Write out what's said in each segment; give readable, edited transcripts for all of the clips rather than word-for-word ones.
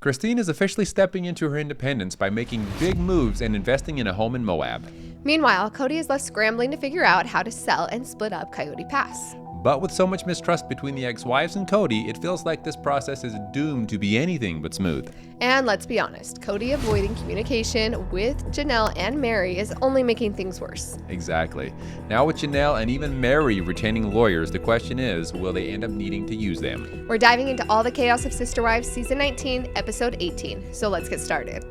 Christine is officially stepping into her independence by making big moves and investing in a home in Moab. Meanwhile, Kody is left scrambling to figure out how to sell and split up Coyote Pass. But with so much mistrust between the ex-wives and Kody, it feels like this process is doomed to be anything but smooth. And let's be honest, Kody avoiding communication with Janelle and Meri is only making things worse. Exactly. Now with Janelle and even Meri retaining lawyers, the question is, will they end up needing to use them? We're diving into all the chaos of Sister Wives Season 19, Episode 18. So let's get started.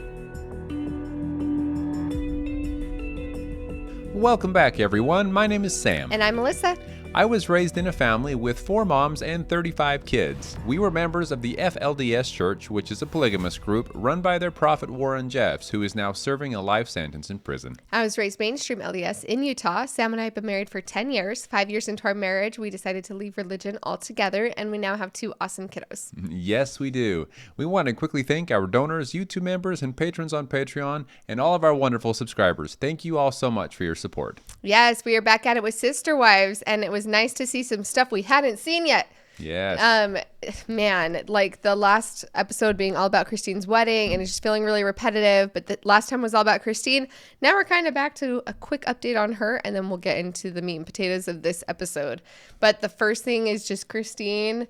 Welcome back, everyone. My name is Sam. And I'm Melissa. I was raised in a family with 4 moms and 35 kids. We were members of the FLDS Church, which is a polygamous group run by their prophet Warren Jeffs, who is now serving a life sentence in prison. I was raised mainstream LDS in Utah. Sam and I have been married for 10 years. 5 years into our marriage, we decided to leave religion altogether, and we now have 2 awesome kiddos. Yes, we do. We want to quickly thank our donors, YouTube members, and patrons on Patreon, and all of our wonderful subscribers. Thank you all so much for your support. Yes, we are back at it with Sister Wives, and it was nice to see some stuff we hadn't seen yet. Yes. Man, like the last episode being all about Christine's wedding, and it's just feeling really repetitive, but the last time was all about Christine. Now we're kind of back to a quick update on her, and then we'll get into the meat and potatoes of this episode. But the first thing is just Christine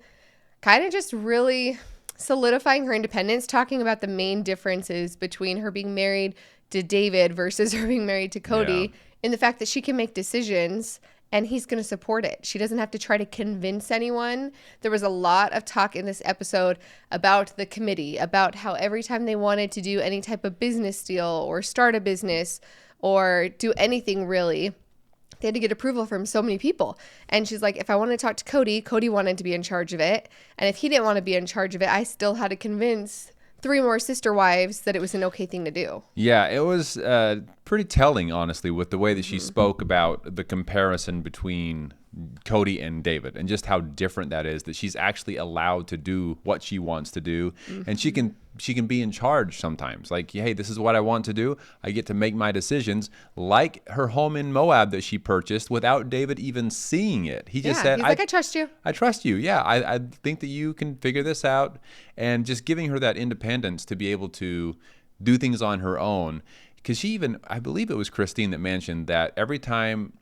kind of just really solidifying her independence, talking about the main differences between her being married to David versus her being married to Kody, in the fact that she can make decisions and he's going to support it. She doesn't have to try to convince anyone. There was a lot of talk in this episode about the committee, about how every time they wanted to do any type of business deal or start a business or do anything really, they had to get approval from so many people. And she's like, if I want to talk to Kody, Kody wanted to be in charge of it. And if he didn't want to be in charge of it, I still had to convince 3 more sister wives that it was an okay thing to do. Yeah, it was pretty telling, honestly, with the way that she spoke about the comparison between Kody and David and just how different that is, that she's actually allowed to do what she wants to do. And she can be in charge sometimes. Like, hey, this is what I want to do. I get to make my decisions, like her home in Moab that she purchased without David even seeing it. He just said, he's like, I trust you. I trust you. Yeah, I think that you can figure this out. And just giving her that independence to be able to do things on her own. Because she even, I believe it was Christine that mentioned that every time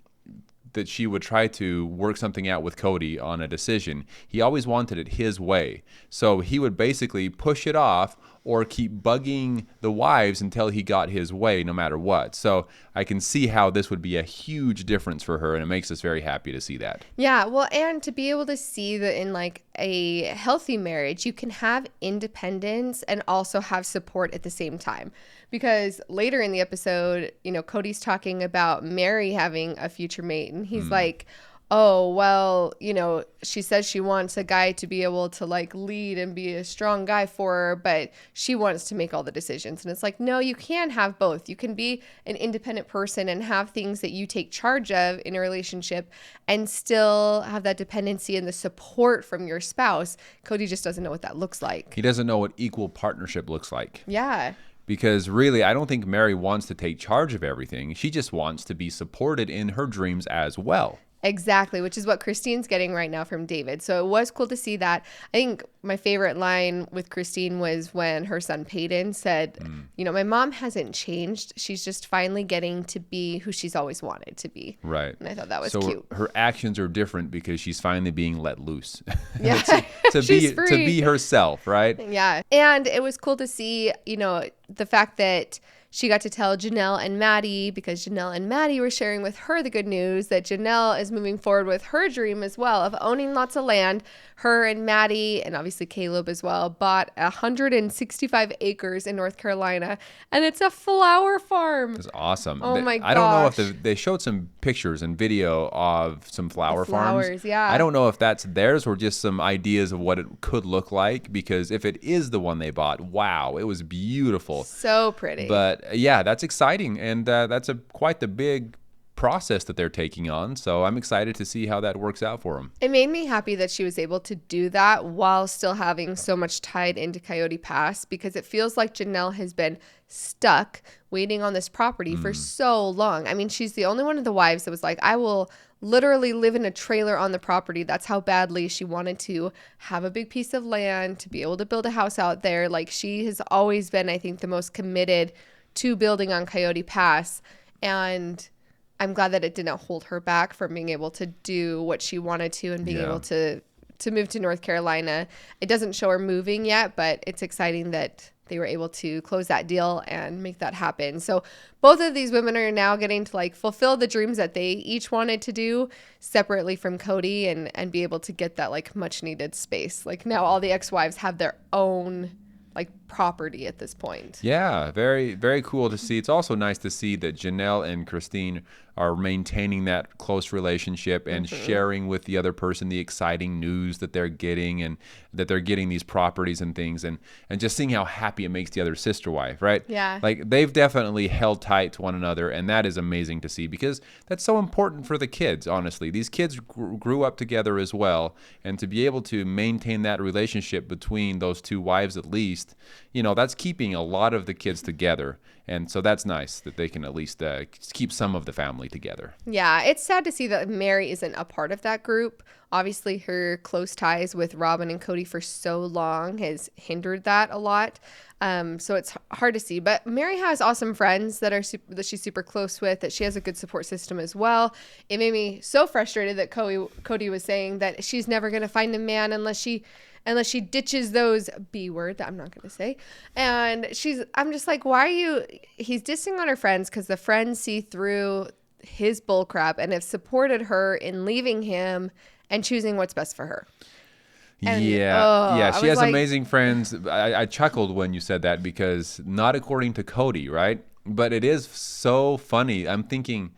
that she would try to work something out with Kody on a decision, he always wanted it his way. So he would basically push it off or keep bugging the wives until he got his way, no matter what. So I can see how this would be a huge difference for her, and it makes us very happy to see that. Yeah, well, and to be able to see that in like a healthy marriage, you can have independence and also have support at the same time. Because later in the episode, you know, Cody's talking about Meri having a future mate, and he's like, oh, well, you know, she says she wants a guy to be able to like lead and be a strong guy for her, but she wants to make all the decisions. And it's like, no, you can have both. You can be an independent person and have things that you take charge of in a relationship and still have that dependency and the support from your spouse. Kody just doesn't know what that looks like. He doesn't know what equal partnership looks like. Yeah. Because really, I don't think Meri wants to take charge of everything. She just wants to be supported in her dreams as well. Exactly, which is what Christine's getting right now from David. So it was cool to see that. I think my favorite line with Christine was when her son Peyton said, you know, my mom hasn't changed. She's just finally getting to be who she's always wanted to be. Right. And I thought that was so cute. Her actions are different because she's finally being let loose. Yeah. to be herself, right? Yeah. And it was cool to see, you know, the fact that she got to tell Janelle and Maddie, because Janelle and Maddie were sharing with her the good news that Janelle is moving forward with her dream as well of owning lots of land. Her and Maddie, and obviously Caleb as well, bought 165 acres in North Carolina, and it's a flower farm. It's awesome. Oh my gosh. I don't know if they showed some pictures and video of some flower farms. Yeah. I don't know if that's theirs or just some ideas of what it could look like, because if it is the one they bought, wow, it was beautiful. So pretty. But yeah, that's exciting, and that's quite the big process that they're taking on. So I'm excited to see how that works out for them. It made me happy that she was able to do that while still having so much tied into Coyote Pass, because it feels like Janelle has been stuck waiting on this property for so long. I mean, she's the only one of the wives that was like, I will literally live in a trailer on the property. That's how badly she wanted to have a big piece of land, to be able to build a house out there. Like, she has always been, I think, the most committed to building on Coyote Pass. And I'm glad that it didn't hold her back from being able to do what she wanted to and being able to move to North Carolina. It doesn't show her moving yet, but it's exciting that they were able to close that deal and make that happen. So both of these women are now getting to like fulfill the dreams that they each wanted to do separately from Cody, and be able to get that like much needed space. Like, now all the ex-wives have their own like property at this point. Yeah, very, very cool to see. It's also nice to see that Janelle and Christine are maintaining that close relationship and sharing with the other person the exciting news that they're getting, and that they're getting these properties and things, and just seeing how happy it makes the other sister wife, right? Yeah. Like, they've definitely held tight to one another, and that is amazing to see, because that's so important for the kids, honestly. These kids grew up together as well, and to be able to maintain that relationship between those two wives at least, you know, that's keeping a lot of the kids together. And so that's nice that they can at least keep some of the family together. Yeah, it's sad to see that Meri isn't a part of that group. Obviously, her close ties with Robin and Cody for so long has hindered that a lot. So it's hard to see. But Meri has awesome friends that she's super close with, that she has a good support system as well. It made me so frustrated that Cody was saying that she's never going to find a man unless she ditches those B word that I'm not going to say. And I'm just like, why are you, he's dissing on her friends because the friends see through his bullcrap and have supported her in leaving him and choosing what's best for her. And, she has like, amazing friends. I chuckled when you said that, because not according to Cody, right? But it is so funny. I'm thinking,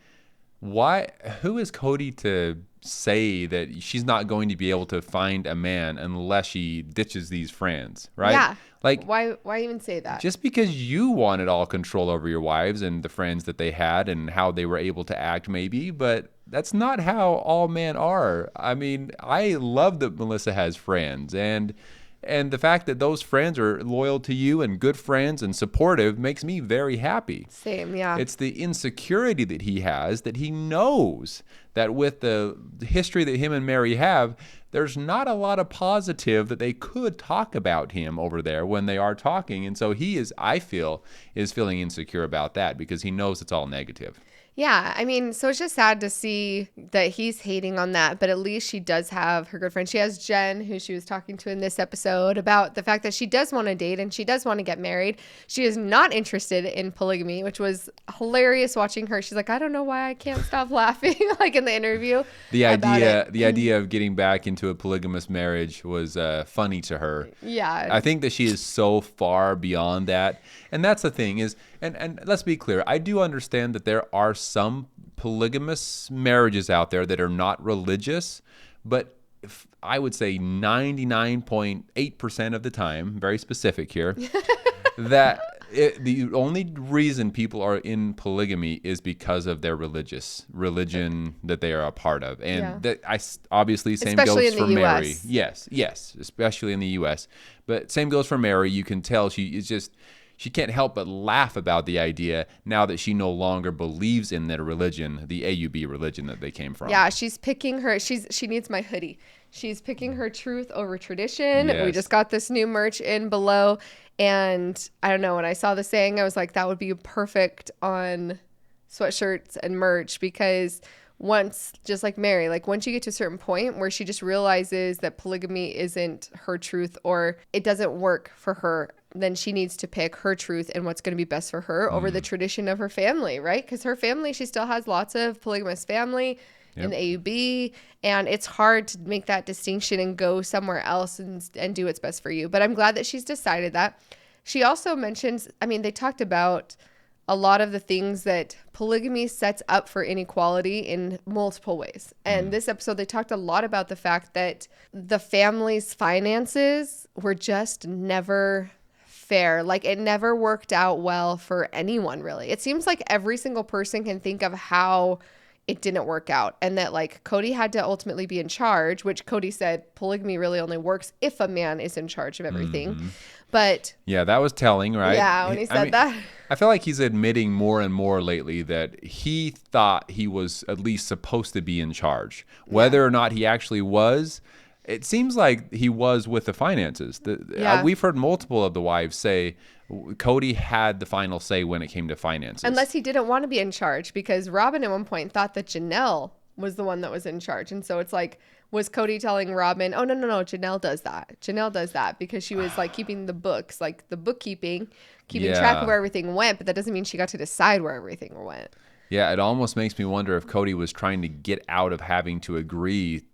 who is Cody to say that she's not going to be able to find a man unless she ditches these friends, right? Yeah. Like, why even say that? Just because you wanted all control over your wives and the friends that they had and how they were able to act, maybe, but that's not how all men are. I mean, I love that Melissa has friends, and the fact that those friends are loyal to you and good friends and supportive makes me very happy. Same, yeah. It's the insecurity that he has, that he knows that with the history that him and Meri have, there's not a lot of positive that they could talk about him over there when they are talking. And so he is, I feel, is feeling insecure about that, because he knows it's all negative. Yeah, I mean, so it's just sad to see that he's hating on that, but at least she does have her good friend. She has Jen, who she was talking to in this episode, about the fact that she does want to date and she does want to get married. She is not interested in polygamy, which was hilarious watching her. She's like, I don't know why I can't stop laughing, like in the interview. The idea of getting back into a polygamous marriage was funny to her. Yeah. I think that she is so far beyond that. And that's the thing is, and let's be clear, I do understand that there are some polygamous marriages out there that are not religious, but I would say 99.8% of the time, very specific here, that the only reason people are in polygamy is because of their religion that they are a part of. And that obviously same especially goes for Meri. US. Yes, especially in the US. But same goes for Meri. You can tell she can't help but laugh about the idea now that she no longer believes in their religion, the AUB religion that they came from. Yeah, she's picking she needs my hoodie. She's picking her truth over tradition. Yes. We just got this new merch in below. And I don't know, when I saw the saying, I was like, that would be perfect on sweatshirts and merch, because once, just like Meri, like once you get to a certain point where she just realizes that polygamy isn't her truth or it doesn't work for her, then she needs to pick her truth and what's going to be best for her over the tradition of her family, right? Because her family, she still has lots of polygamous family in the AUB, and it's hard to make that distinction and go somewhere else and do what's best for you. But I'm glad that she's decided that. She also mentions, I mean, they talked about a lot of the things that polygamy sets up for inequality in multiple ways. And this episode, they talked a lot about the fact that the family's finances were just never fair. Like, it never worked out well for anyone, really. It seems like every single person can think of how it didn't work out, and that like Cody had to ultimately be in charge, which Cody said polygamy really only works if a man is in charge of everything. But yeah, that was telling, right? yeah, when he said that. I feel like he's admitting more and more lately that he thought he was at least supposed to be in charge. Whether or not he actually was, it seems like he was with the finances. We've heard multiple of the wives say Cody had the final say when it came to finances. Unless he didn't want to be in charge, because Robin at one point thought that Janelle was the one that was in charge. And so it's like, was Cody telling Robin, oh, no, Janelle does that. Janelle does that because she was like keeping the books, like the bookkeeping, keeping track of where everything went. But that doesn't mean she got to decide where everything went. Yeah, it almost makes me wonder if Cody was trying to get out of having to agree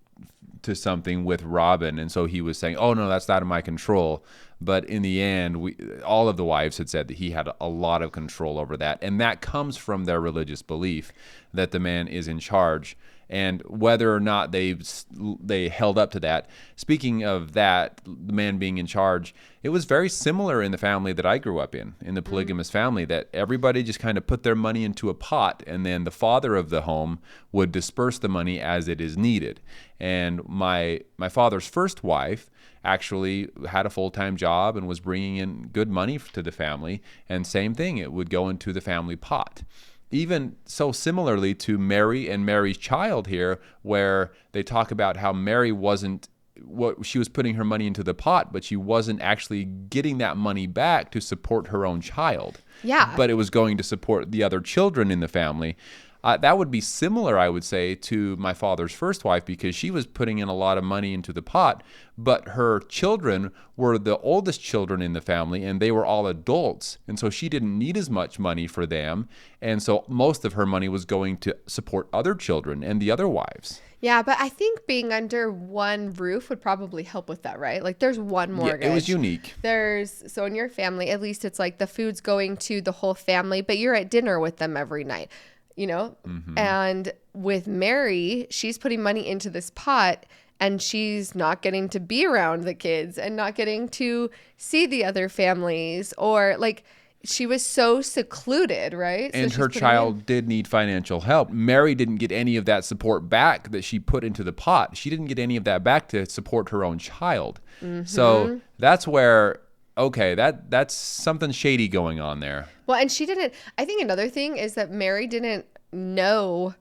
to something with Robin. And so he was saying, oh, no, that's not in my control. But in the end, all of the wives had said that he had a lot of control over that. And that comes from their religious belief that the man is in charge. And whether or not they held up to that. Speaking of that, the man being in charge, it was very similar in the family that I grew up in the polygamous family, that everybody just kind of put their money into a pot, and then the father of the home would disperse the money as it is needed. And my father's first wife actually had a full-time job and was bringing in good money to the family, and same thing, it would go into the family pot. Even so, similarly to Meri and Mary's child here, where they talk about how Meri wasn't what she was putting her money into the pot, but she wasn't actually getting that money back to support her own child. Yeah. But it was going to support the other children in the family. That would be similar, I would say, to my father's first wife, because she was putting in a lot of money into the pot, but her children were the oldest children in the family, and they were all adults. And so she didn't need as much money for them. And so most of her money was going to support other children and the other wives. Yeah, but I think being under one roof would probably help with that, right? Like there's one mortgage. Yeah, it was unique. So in your family, at least it's like the food's going to the whole family, but you're at dinner with them every night. You know, and with Meri, she's putting money into this pot and she's not getting to be around the kids and not getting to see the other families, or like she was so secluded, right? And her child did need financial help. Meri didn't get any of that support back that she put into the pot. She didn't get any of that back to support her own child. So that's where, okay, that's something shady going on there. Well, and she didn't, I think another thing is that Meri didn't know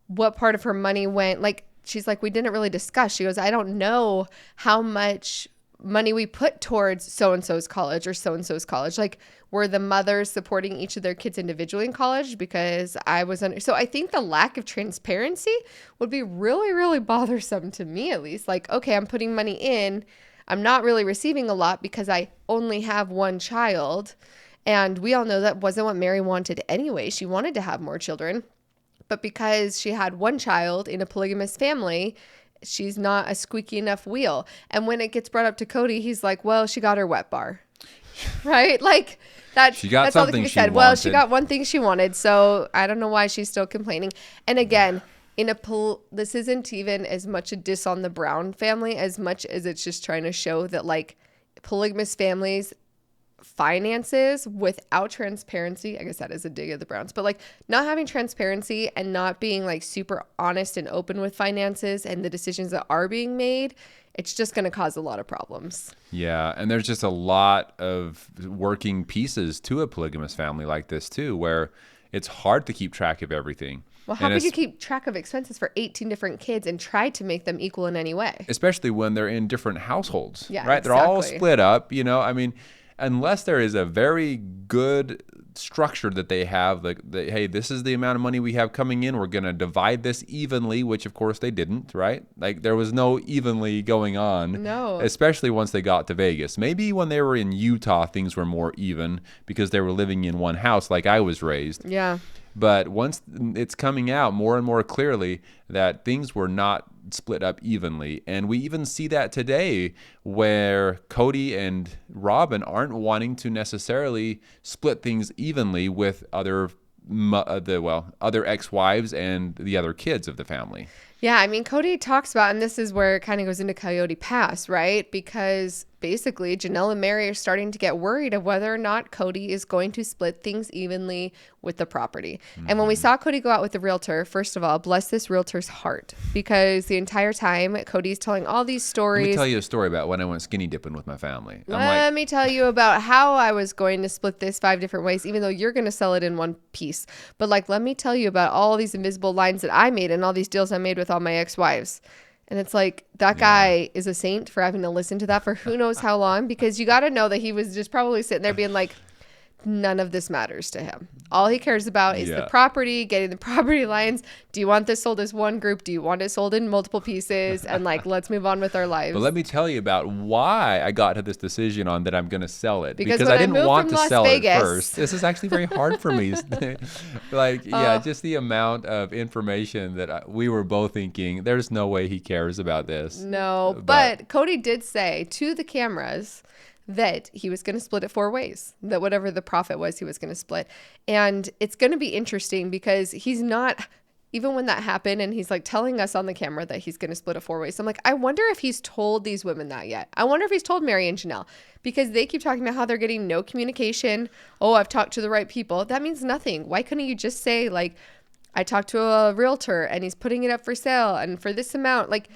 what part of her money went. Like, she's like, we didn't really discuss. She goes, I don't know how much money we put towards so-and-so's college or so-and-so's college. Like, were the mothers supporting each of their kids individually in college? Because I was under, so I think the lack of transparency would be really, really bothersome to me, at least. Like, okay, I'm putting money in. I'm not really receiving a lot because I only have one child. And we all know that wasn't what Meri wanted anyway. She wanted to have more children. But because she had one child in a polygamous family, she's not a squeaky enough wheel. And when it gets brought up to Cody, he's like, well, she got her wet bar. Right? Like, that's all that can be said. Well, she got one thing she wanted. So I don't know why she's still complaining. And again, this isn't even as much a diss on the Brown family as much as it's just trying to show that, like, polygamous families, finances without transparency, I guess that is a dig at the Browns, but like not having transparency and not being like super honest and open with finances and the decisions that are being made, it's just going to cause a lot of problems. Yeah. And there's just a lot of working pieces to a polygamous family like this too, where it's hard to keep track of everything. Well, how could you keep track of expenses for 18 different kids and try to make them equal in any way? Especially when they're in different households, yeah, right? Exactly. They're all split up, you know, I mean, unless there is a very good structure that they have, like, hey, this is the amount of money we have coming in, we're going to divide this evenly, which of course they didn't, right? Like there was no evenly going on. No. Especially once they got to Vegas. Maybe when they were in Utah, things were more even because they were living in one house like I was raised. Yeah. But once it's coming out more and more clearly that things were not split up evenly. And we even see that today where Cody and Robin aren't wanting to necessarily split things evenly with other ex-wives and the other kids of the family. Yeah, I mean, Cody talks about, and this is where it kind of goes into Coyote Pass, right? Because basically Janelle and Meri are starting to get worried of whether or not Kody is going to split things evenly with the property. And when we saw Kody go out with the realtor, first of all, bless this realtor's heart, because the entire time Cody's telling all these stories. Let me tell you a story about when I went skinny dipping with my family. Let me tell you about how I was going to split this 5 different ways, even though you're going to sell it in one piece. But like, let me tell you about all these invisible lines that I made and all these deals I made with all my ex-wives. And it's like, that guy is a saint for having to listen to that for who knows how long, because you got to know that he was just probably sitting there being like, none of this matters to him. All he cares about is the property, getting the property lines. Do you want this sold as one group? Do you want it sold in multiple pieces? And like, let's move on with our lives. But let me tell you about why I got to this decision on that I'm going to sell it. Because I didn't want to sell Vegas, it first. This is actually very hard for me. Just the amount of information that we were both thinking, there's no way he cares about this. No, but Kody did say to the cameras that he was going to split it 4 ways, that whatever the profit was, he was going to split. And it's going to be interesting because he's not, even when that happened and he's like telling us on the camera that he's going to split it 4 ways. So I'm like, I wonder if he's told these women that yet. I wonder if he's told Meri and Janelle, because they keep talking about how they're getting no communication. Oh, I've talked to the right people. That means nothing. Why couldn't you just say like, I talked to a realtor and he's putting it up for sale and for this amount? Like,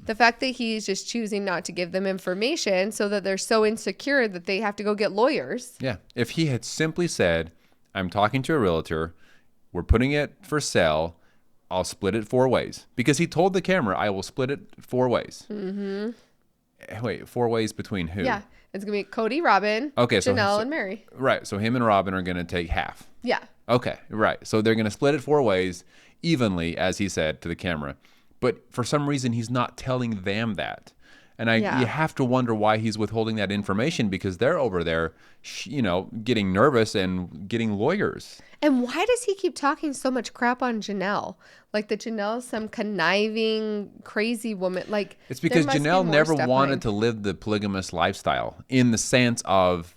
the fact that he's just choosing not to give them information so that they're so insecure that they have to go get lawyers. Yeah. If he had simply said, I'm talking to a realtor, we're putting it for sale, I'll split it 4 ways. Because he told the camera, I will split it 4 ways. Mm-hmm. Wait, 4 ways between who? Yeah. It's going to be Kody, Robin, Janelle, and Meri. Right. So him and Robin are going to take half. Yeah. Okay. Right. So they're going to split it 4 ways evenly, as he said to the camera. But for some reason, he's not telling them that. And you have to wonder why he's withholding that information, because they're over there, getting nervous and getting lawyers. And why does he keep talking so much crap on Janelle? Like that Janelle's some conniving, crazy woman. Like, it's because Janelle never wanted to live the polygamous lifestyle, in the sense of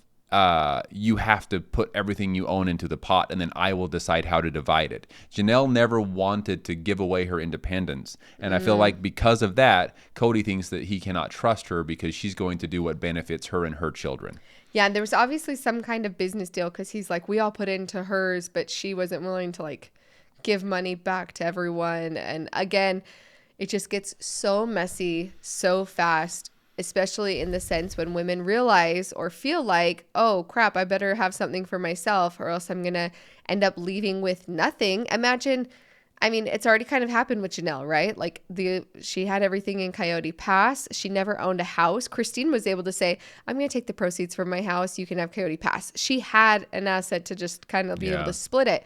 you have to put everything you own into the pot and then I will decide how to divide it. Janelle never wanted to give away her independence. And I feel like because of that, Kody thinks that he cannot trust her because she's going to do what benefits her and her children. Yeah, and there was obviously some kind of business deal, because he's like, we all put into hers, but she wasn't willing to like give money back to everyone. And again, it just gets so messy so fast, especially in the sense when women realize or feel like, oh crap, I better have something for myself or else I'm going to end up leaving with nothing. Imagine, I mean, it's already kind of happened with Janelle, right? Like she had everything in Coyote Pass. She never owned a house. Christine was able to say, I'm going to take the proceeds from my house. You can have Coyote Pass. She had an asset to just kind of be able to split it.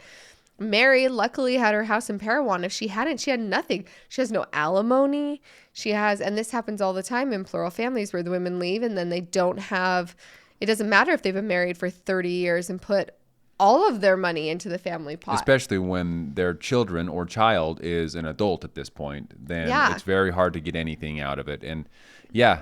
Meri luckily had her house in Parowan. If she hadn't, she had nothing. She has no alimony. And this happens all the time in plural families where the women leave and then they don't have, it doesn't matter if they've been married for 30 years and put all of their money into the family pot. Especially when their children or child is an adult at this point, then it's very hard to get anything out of it. And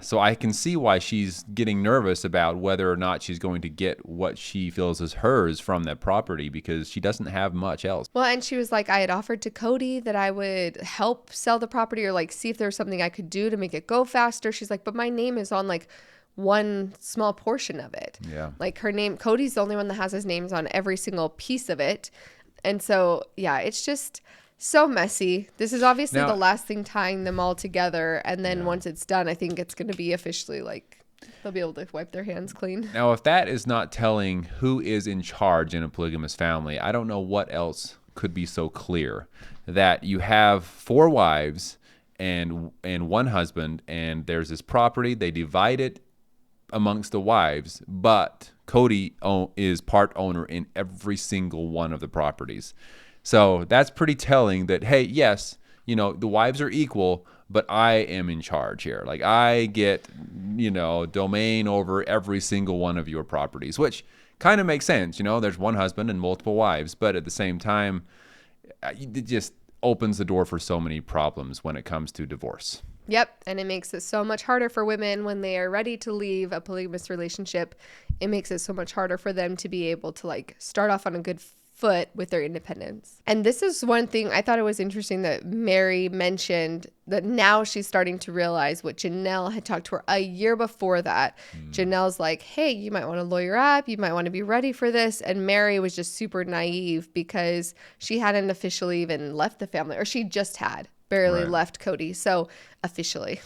so I can see why she's getting nervous about whether or not she's going to get what she feels is hers from that property, because she doesn't have much else. Well, and she was like, I had offered to Kody that I would help sell the property or like see if there was something I could do to make it go faster. She's like, but my name is on like one small portion of it. Yeah. Like her name, Cody's the only one that has his names on every single piece of it. And so, it's just so messy. This is obviously the last thing tying them all together. And then once it's done, I think it's going to be officially like they'll be able to wipe their hands clean. Now, if that is not telling who is in charge in a polygamous family, I don't know what else could be so clear. That you have 4 wives and 1 husband, and there's this property. They divide it amongst the wives, but Kody is part owner in every single one of the properties. So that's pretty telling that, hey, yes, the wives are equal, but I am in charge here. Like I get, domain over every single one of your properties, which kind of makes sense. There's 1 husband and multiple wives, but at the same time, it just opens the door for so many problems when it comes to divorce. Yep. And it makes it so much harder for women when they are ready to leave a polygamous relationship. It makes it so much harder for them to be able to like start off on a good foot with their independence. And this is one thing I thought it was interesting that Meri mentioned, that now she's starting to realize what Janelle had talked to her a year before that. Janelle's like, hey, you might want to lawyer up. You might want to be ready for this. And Meri was just super naive because she hadn't officially even left the family, or she just had barely left Cody. So officially.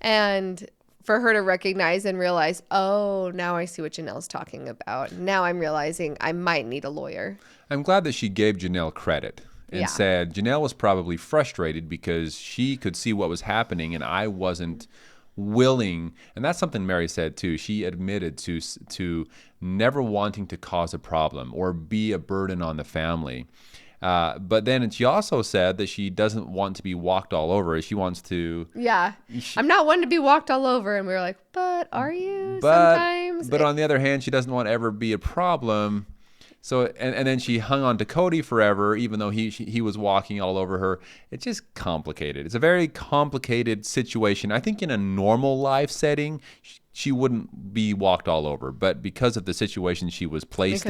And for her to recognize and realize, oh, now I see what Janelle's talking about. Now I'm realizing I might need a lawyer. I'm glad that she gave Janelle credit and said Janelle was probably frustrated because she could see what was happening and I wasn't willing. And that's something Meri said too. She admitted to never wanting to cause a problem or be a burden on the family. But then she also said that she doesn't want to be walked all over. She wants to... Yeah. I'm not one to be walked all over. And we were like, but are you sometimes? But on the other hand, she doesn't want to ever be a problem. So, and then she hung on to Cody forever, even though he was walking all over her. It's just complicated. It's a very complicated situation. I think in a normal life setting, she wouldn't be walked all over. But because of the situation she was placed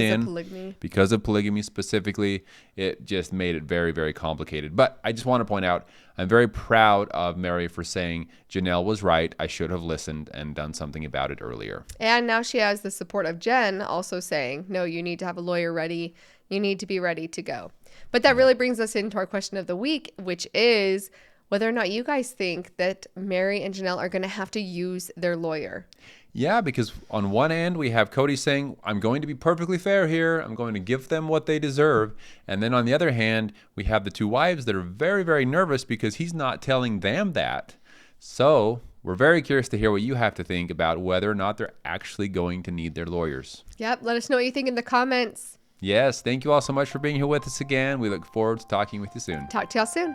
because of polygamy specifically, it just made it very, very complicated. But I just want to point out, I'm very proud of Meri for saying Janelle was right. I should have listened and done something about it earlier. And now she has the support of Jen also saying, no, you need to have a lawyer ready. You need to be ready to go. But that really brings us into our question of the week, which is whether or not you guys think that Meri and Janelle are going to have to use their lawyer. Yeah, because on one end, we have Cody saying, I'm going to be perfectly fair here. I'm going to give them what they deserve. And then on the other hand, we have the two wives that are very, very nervous because he's not telling them that. So we're very curious to hear what you have to think about whether or not they're actually going to need their lawyers. Yep. Let us know what you think in the comments. Yes. Thank you all so much for being here with us again. We look forward to talking with you soon. Talk to y'all soon.